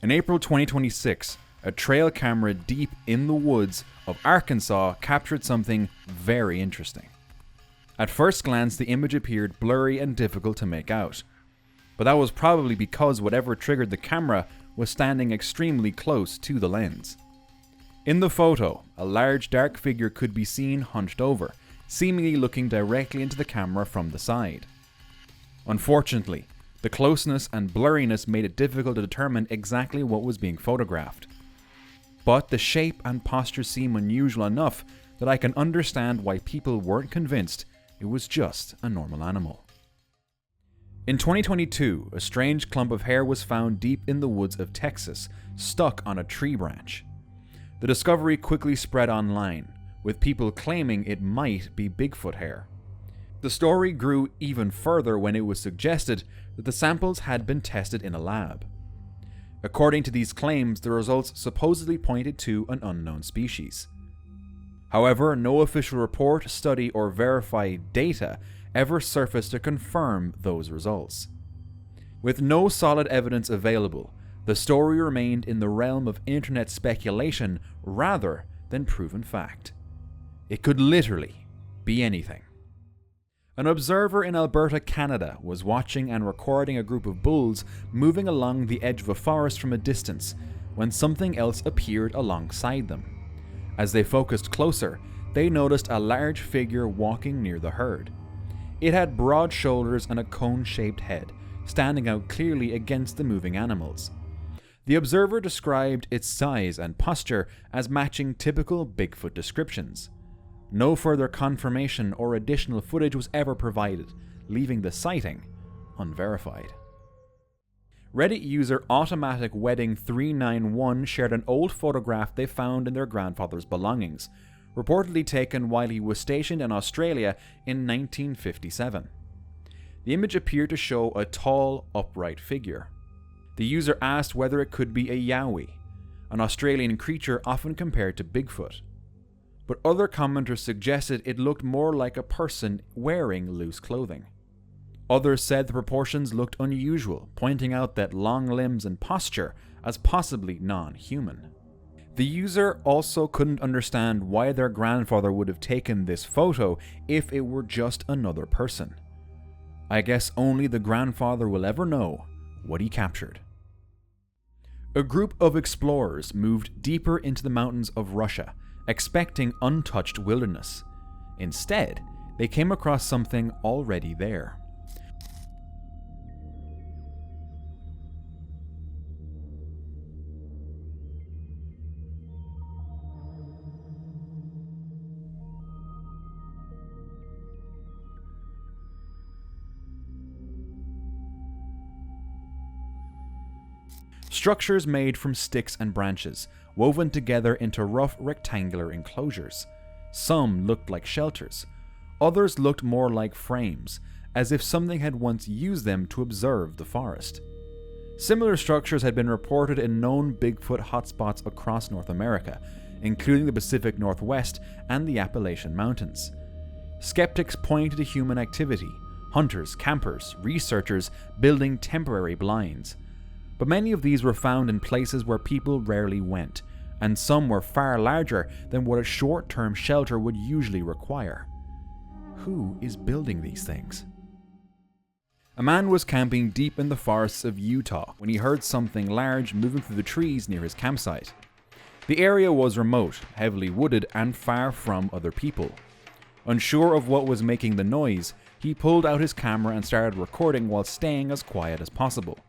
In April 2026, a trail camera deep in the woods of Arkansas captured something very interesting. At first glance, the image appeared blurry and difficult to make out, but that was probably because whatever triggered the camera was standing extremely close to the lens. In the photo, a large dark figure could be seen hunched over, seemingly looking directly into the camera from the side. Unfortunately, the closeness and blurriness made it difficult to determine exactly what was being photographed. But the shape and posture seem unusual enough that I can understand why people weren't convinced it was just a normal animal. In 2022, a strange clump of hair was found deep in the woods of Texas, stuck on a tree branch. The discovery quickly spread online, with people claiming it might be Bigfoot hair. The story grew even further when it was suggested that the samples had been tested in a lab. According to these claims, the results supposedly pointed to an unknown species. However, no official report, study, or verified data ever surfaced to confirm those results. With no solid evidence available, the story remained in the realm of internet speculation rather than proven fact. It could literally be anything. An observer in Alberta, Canada, was watching and recording a group of bulls moving along the edge of a forest from a distance when something else appeared alongside them. As they focused closer, they noticed a large figure walking near the herd. It had broad shoulders and a cone-shaped head, standing out clearly against the moving animals. The observer described its size and posture as matching typical Bigfoot descriptions. No further confirmation or additional footage was ever provided, leaving the sighting unverified. Reddit user Automatic Wedding 391 shared an old photograph they found in their grandfather's belongings, reportedly taken while he was stationed in Australia in 1957. The image appeared to show a tall, upright figure. The user asked whether it could be a Yowie, an Australian creature often compared to Bigfoot. But other commenters suggested it looked more like a person wearing loose clothing. Others said the proportions looked unusual, pointing out that long limbs and posture as possibly non-human. The user also couldn't understand why their grandfather would have taken this photo if it were just another person. I guess only the grandfather will ever know what he captured. A group of explorers moved deeper into the mountains of Russia, expecting untouched wilderness. Instead, they came across something already there. Structures made from sticks and branches, woven together into rough rectangular enclosures. Some looked like shelters. Others looked more like frames, as if something had once used them to observe the forest. Similar structures had been reported in known Bigfoot hotspots across North America, including the Pacific Northwest and the Appalachian Mountains. Skeptics pointed to human activity, hunters, campers, researchers building temporary blinds. But many of these were found in places where people rarely went, and some were far larger than what a short-term shelter would usually require. Who is building these things? A man was camping deep in the forests of Utah when he heard something large moving through the trees near his campsite. The area was remote, heavily wooded, and far from other people. Unsure of what was making the noise, he pulled out his camera and started recording while staying as quiet as possible.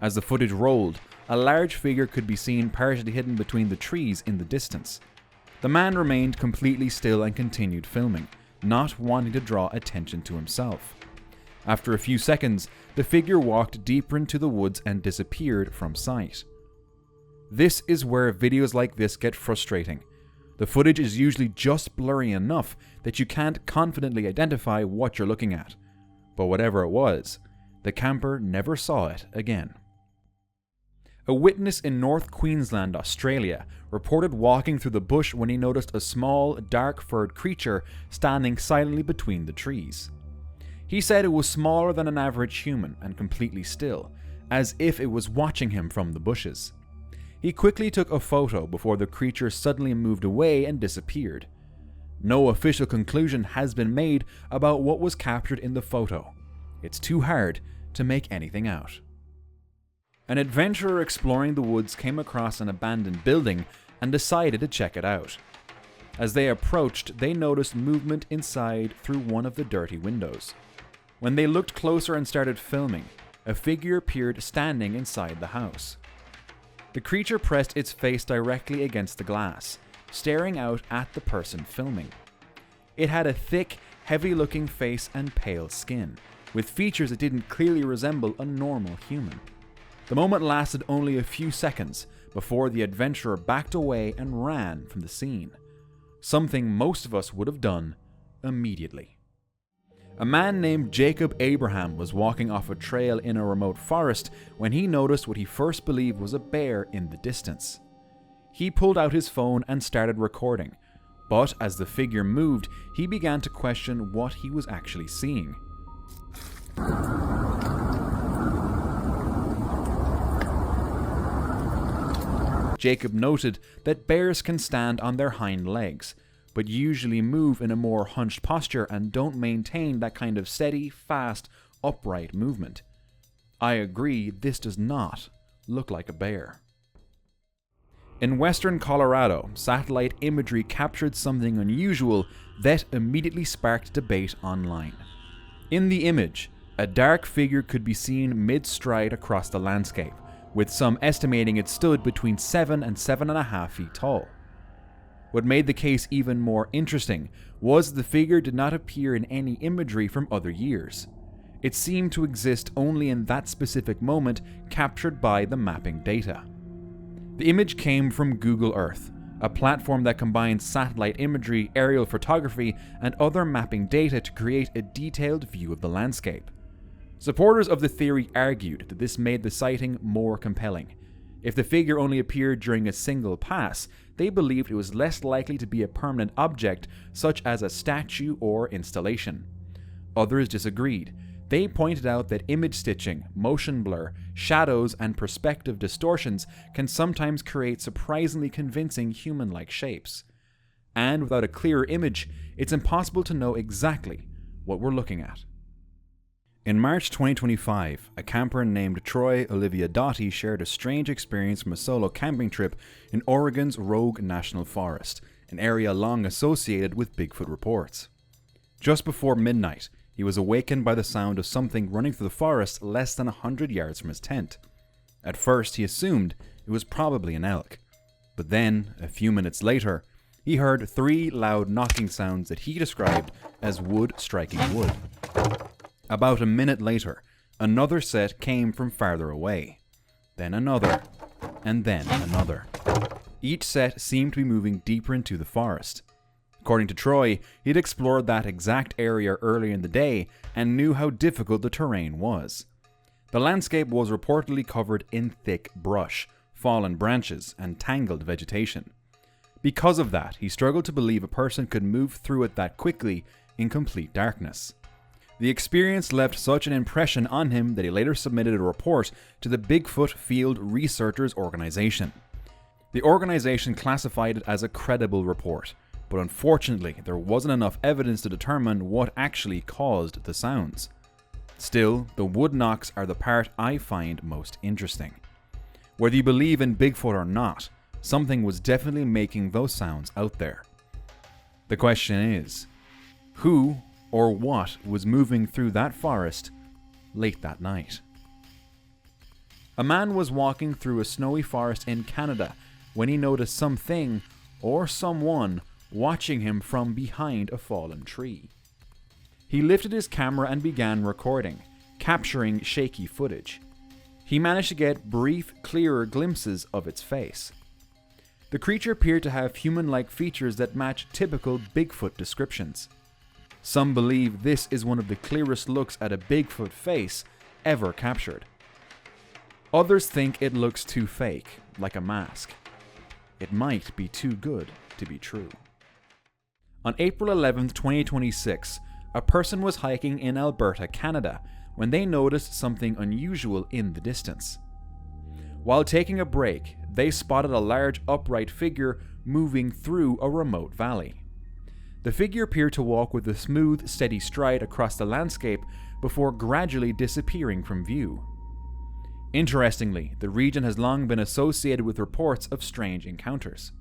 As the footage rolled, a large figure could be seen partially hidden between the trees in the distance. The man remained completely still and continued filming, not wanting to draw attention to himself. After a few seconds, the figure walked deeper into the woods and disappeared from sight. This is where videos like this get frustrating. The footage is usually just blurry enough that you can't confidently identify what you're looking at. But whatever it was, The camper never saw it again. A witness in North Queensland, Australia, reported walking through the bush when he noticed a small, dark-furred creature standing silently between the trees. He said it was smaller than an average human and completely still, as if it was watching him from the bushes. He quickly took a photo before the creature suddenly moved away and disappeared. No official conclusion has been made about what was captured in the photo. It's too hard to make anything out. An adventurer exploring the woods came across an abandoned building and decided to check it out. As they approached, they noticed movement inside through one of the dirty windows. When they looked closer and started filming, a figure appeared standing inside the house. The creature pressed its face directly against the glass, staring out at the person filming. It had a thick, heavy-looking face and pale skin, with features that didn't clearly resemble a normal human. The moment lasted only a few seconds before the adventurer backed away and ran from the scene, something most of us would have done immediately. A man named Jacob Abraham was walking off a trail in a remote forest when he noticed what he first believed was a bear in the distance. He pulled out his phone and started recording, but as the figure moved, he began to question what he was actually seeing. Jacob noted that bears can stand on their hind legs, but usually move in a more hunched posture and don't maintain that kind of steady, fast, upright movement. I agree, this does not look like a bear. In western Colorado, satellite imagery captured something unusual that immediately sparked debate online. In the image, a dark figure could be seen mid-stride across the landscape, with some estimating it stood between 7 and 7.5 feet tall. What made the case even more interesting was the figure did not appear in any imagery from other years. It seemed to exist only in that specific moment captured by the mapping data. The image came from Google Earth, a platform that combines satellite imagery, aerial photography, and other mapping data to create a detailed view of the landscape. Supporters of the theory argued that this made the sighting more compelling. If the figure only appeared during a single pass, they believed it was less likely to be a permanent object such as a statue or installation. Others disagreed. They pointed out that image stitching, motion blur, shadows, and perspective distortions can sometimes create surprisingly convincing human-like shapes. And without a clearer image, it's impossible to know exactly what we're looking at. In March 2025, a camper named Troy Olivia Doughty shared a strange experience from a solo camping trip in Oregon's Rogue National Forest, an area long associated with Bigfoot reports. Just before midnight, he was awakened by the sound of something running through the forest less than 100 yards from his tent. At first, he assumed it was probably an elk, but then, a few minutes later, he heard 3 loud knocking sounds that he described as wood striking wood. About a minute later, another set came from farther away, then another, and then another. Each set seemed to be moving deeper into the forest. According to Troy, he'd explored that exact area earlier in the day and knew how difficult the terrain was. The landscape was reportedly covered in thick brush, fallen branches, and tangled vegetation. Because of that, he struggled to believe a person could move through it that quickly in complete darkness. The experience left such an impression on him that he later submitted a report to the Bigfoot Field Researchers Organization. The organization classified it as a credible report, but unfortunately there wasn't enough evidence to determine what actually caused the sounds. Still, the wood knocks are the part I find most interesting. Whether you believe in Bigfoot or not, something was definitely making those sounds out there. The question is, who or what was moving through that forest late that night? A man was walking through a snowy forest in Canada when he noticed something or someone watching him from behind a fallen tree. He lifted his camera and began recording, capturing shaky footage. He managed to get brief, clearer glimpses of its face. The creature appeared to have human-like features that match typical Bigfoot descriptions. Some believe this is one of the clearest looks at a Bigfoot face ever captured. Others think it looks too fake, like a mask. It might be too good to be true. On April 11, 2026, a person was hiking in Alberta, Canada, when they noticed something unusual in the distance. While taking a break, they spotted a large upright figure moving through a remote valley. The figure appeared to walk with a smooth, steady stride across the landscape before gradually disappearing from view. Interestingly, the region has long been associated with reports of strange encounters.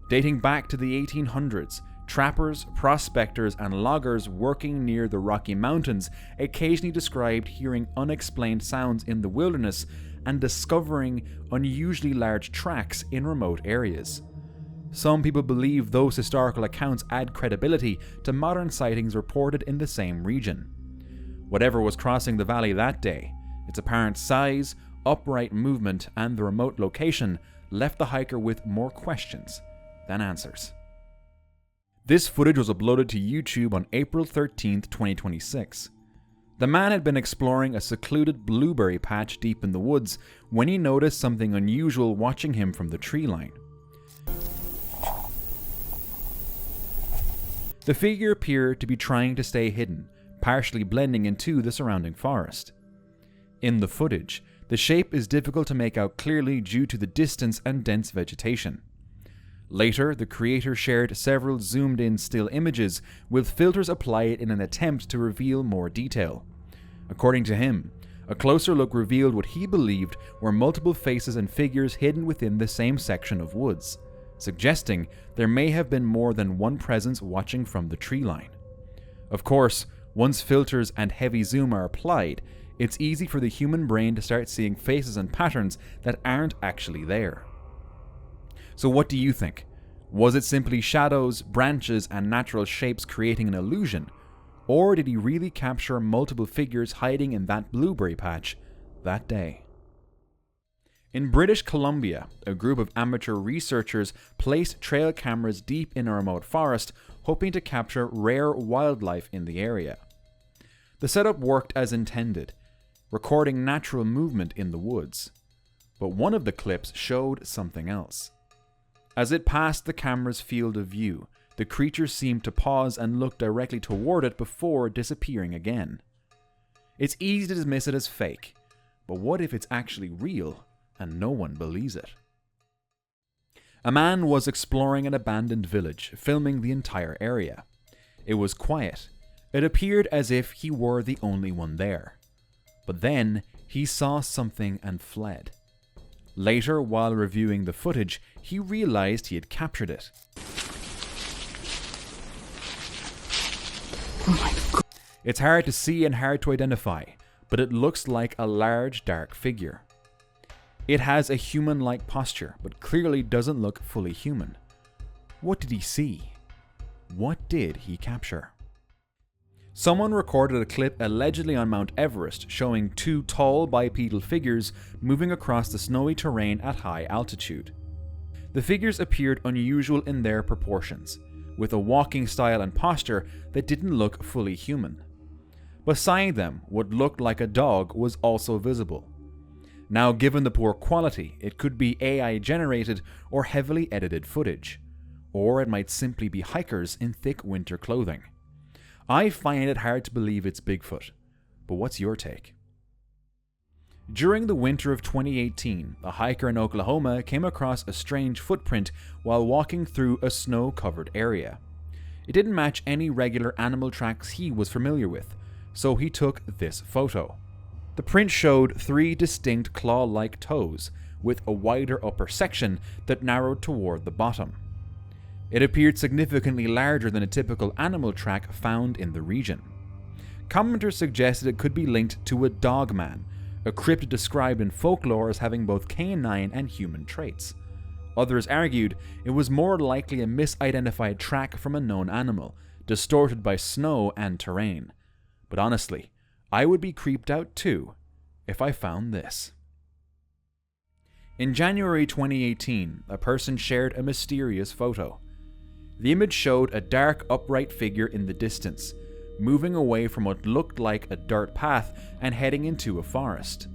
Dating back to the 1800s, trappers, prospectors, and loggers working near the Rocky Mountains occasionally described hearing unexplained sounds in the wilderness and discovering unusually large tracks in remote areas. Some people believe those historical accounts add credibility to modern sightings reported in the same region. Whatever was crossing the valley that day, its apparent size, upright movement, and the remote location left the hiker with more questions than answers. This footage was uploaded to YouTube on April 13, 2026. The man had been exploring a secluded blueberry patch deep in the woods when he noticed something unusual watching him from the tree line. The figure appeared to be trying to stay hidden, partially blending into the surrounding forest. In the footage, the shape is difficult to make out clearly due to the distance and dense vegetation. Later, the creator shared several zoomed-in still images with filters applied in an attempt to reveal more detail. According to him, a closer look revealed what he believed were multiple faces and figures hidden within the same section of woods, suggesting there may have been more than one presence watching from the tree line. Of course, once filters and heavy zoom are applied, it's easy for the human brain to start seeing faces and patterns that aren't actually there. So what do you think? Was it simply shadows, branches, and natural shapes creating an illusion? Or did he really capture multiple figures hiding in that blueberry patch that day? In British Columbia, a group of amateur researchers placed trail cameras deep in a remote forest, hoping to capture rare wildlife in the area. The setup worked as intended, recording natural movement in the woods. But one of the clips showed something else. As it passed the camera's field of view, the creature seemed to pause and look directly toward it before disappearing again. It's easy to dismiss it as fake, but what if it's actually real and no one believes it? A man was exploring an abandoned village, filming the entire area. It was quiet. It appeared as if he were the only one there. But then, he saw something and fled. Later, while reviewing the footage, he realized he had captured it. Oh my God. It's hard to see and hard to identify, but it looks like a large, dark figure. It has a human-like posture, but clearly doesn't look fully human. What did he see? What did he capture? Someone recorded a clip allegedly on Mount Everest showing two tall bipedal figures moving across the snowy terrain at high altitude. The figures appeared unusual in their proportions, with a walking style and posture that didn't look fully human. Beside them, what looked like a dog was also visible. Now, given the poor quality, it could be AI generated or heavily edited footage, or it might simply be hikers in thick winter clothing. I find it hard to believe it's Bigfoot, but what's your take? During the winter of 2018, a hiker in Oklahoma came across a strange footprint while walking through a snow-covered area. It didn't match any regular animal tracks he was familiar with, so he took this photo. The print showed 3 distinct claw-like toes, with a wider upper section that narrowed toward the bottom. It appeared significantly larger than a typical animal track found in the region. Commenters suggested it could be linked to a dogman, a cryptid described in folklore as having both canine and human traits. Others argued it was more likely a misidentified track from a known animal, distorted by snow and terrain. But honestly, I would be creeped out too if I found this. In January 2018, a person shared a mysterious photo. The image showed a dark, upright figure in the distance, moving away from what looked like a dirt path and heading into a forest.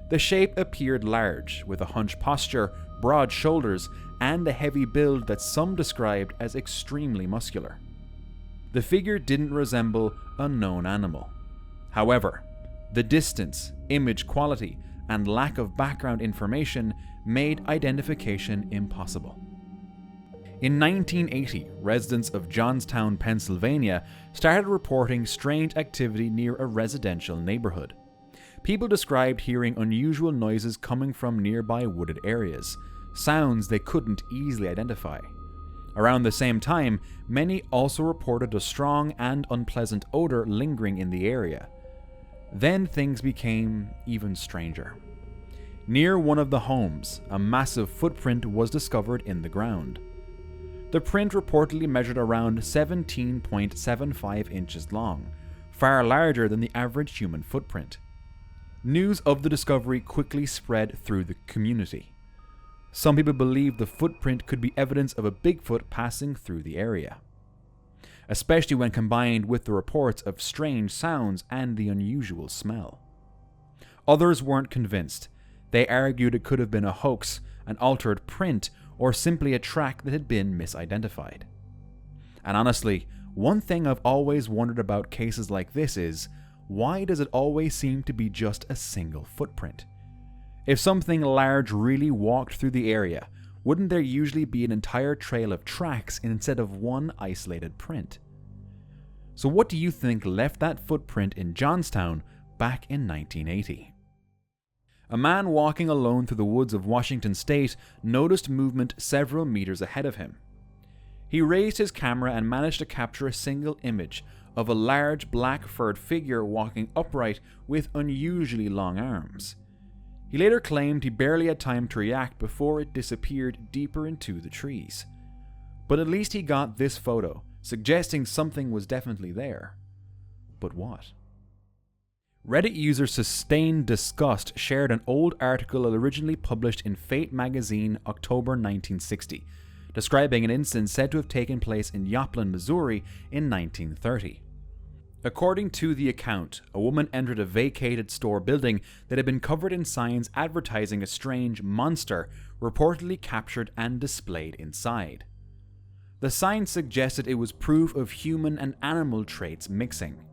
The shape appeared large, with a hunched posture, broad shoulders, and a heavy build that some described as extremely muscular. The figure didn't resemble a known animal. However, the distance, image quality, and lack of background information made identification impossible. In 1980, residents of Johnstown, Pennsylvania, started reporting strange activity near a residential neighborhood. People described hearing unusual noises coming from nearby wooded areas, sounds they couldn't easily identify. Around the same time, many also reported a strong and unpleasant odor lingering in the area. Then things became even stranger. Near one of the homes, a massive footprint was discovered in the ground. The print reportedly measured around 17.75 inches long, far larger than the average human footprint. News of the discovery quickly spread through the community. Some people believed the footprint could be evidence of a Bigfoot passing through the area, especially when combined with the reports of strange sounds and the unusual smell. Others weren't convinced. They argued it could have been a hoax, an altered print, or simply a track that had been misidentified. And honestly, one thing I've always wondered about cases like this is, why does it always seem to be just a single footprint? If something large really walked through the area, wouldn't there usually be an entire trail of tracks instead of one isolated print? So what do you think left that footprint in Johnstown back in 1980? A man walking alone through the woods of Washington state noticed movement several meters ahead of him. He raised his camera and managed to capture a single image of a large black furred figure walking upright with unusually long arms. He later claimed he barely had time to react before it disappeared deeper into the trees. But at least he got this photo, suggesting something was definitely there. But what? Reddit user Sustained Disgust shared an old article originally published in Fate magazine October 1960, describing an incident said to have taken place in Joplin, Missouri in 1930. According to the account, a woman entered a vacated store building that had been covered in signs advertising a strange monster reportedly captured and displayed inside. The signs suggested it was proof of human and animal traits mixing.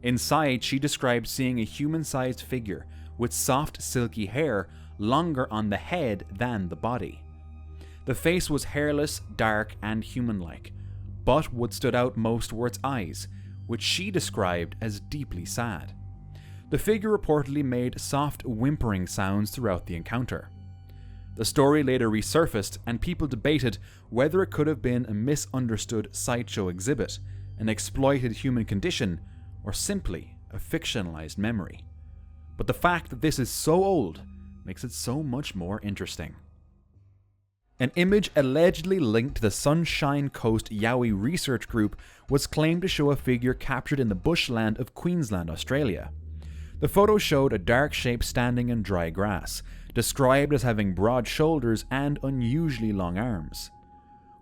Inside, she described seeing a human-sized figure with soft, silky hair longer on the head than the body. The face was hairless, dark, and human-like, but what stood out most were its eyes, which she described as deeply sad. The figure reportedly made soft, whimpering sounds throughout the encounter. The story later resurfaced, and people debated whether it could have been a misunderstood sideshow exhibit, an exploited human condition, or simply a fictionalized memory. But the fact that this is so old makes it so much more interesting. An image allegedly linked to the Sunshine Coast Yowie research group was claimed to show a figure captured in the bushland of Queensland, Australia. The photo showed a dark shape standing in dry grass, described as having broad shoulders and unusually long arms.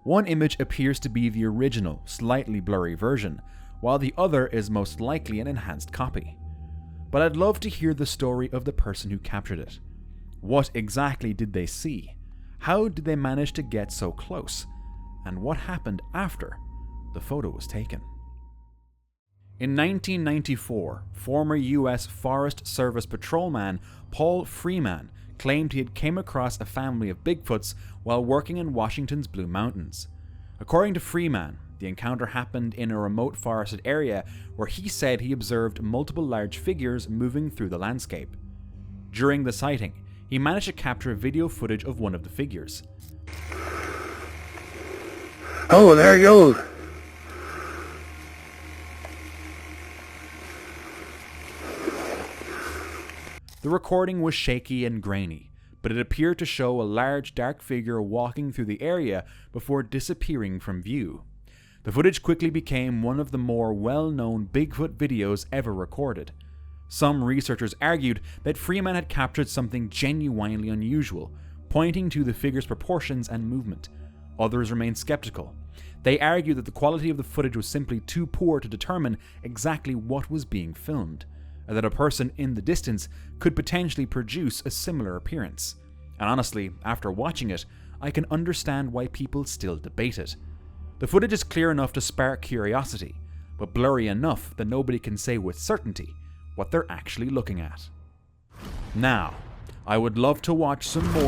One image appears to be the original, slightly blurry version, while the other is most likely an enhanced copy. But I'd love to hear the story of the person who captured it. What exactly did they see? How did they manage to get so close? And what happened after the photo was taken? In 1994, former US Forest Service patrolman Paul Freeman claimed he had came across a family of Bigfoots while working in Washington's Blue Mountains. According to Freeman, the encounter happened in a remote forested area where he said he observed multiple large figures moving through the landscape. During the sighting, he managed to capture video footage of one of the figures. Oh, there he goes. The recording was shaky and grainy, but it appeared to show a large dark figure walking through the area before disappearing from view. The footage quickly became one of the more well-known Bigfoot videos ever recorded. Some researchers argued that Freeman had captured something genuinely unusual, pointing to the figure's proportions and movement. Others remained skeptical, They argue that the quality of the footage was simply too poor to determine exactly what was being filmed, and that a person in the distance could potentially produce a similar appearance. And honestly, after watching it, I can understand why people still debate it. The footage is clear enough to spark curiosity, but blurry enough that nobody can say with certainty what they're actually looking at. Now, I would love to watch some more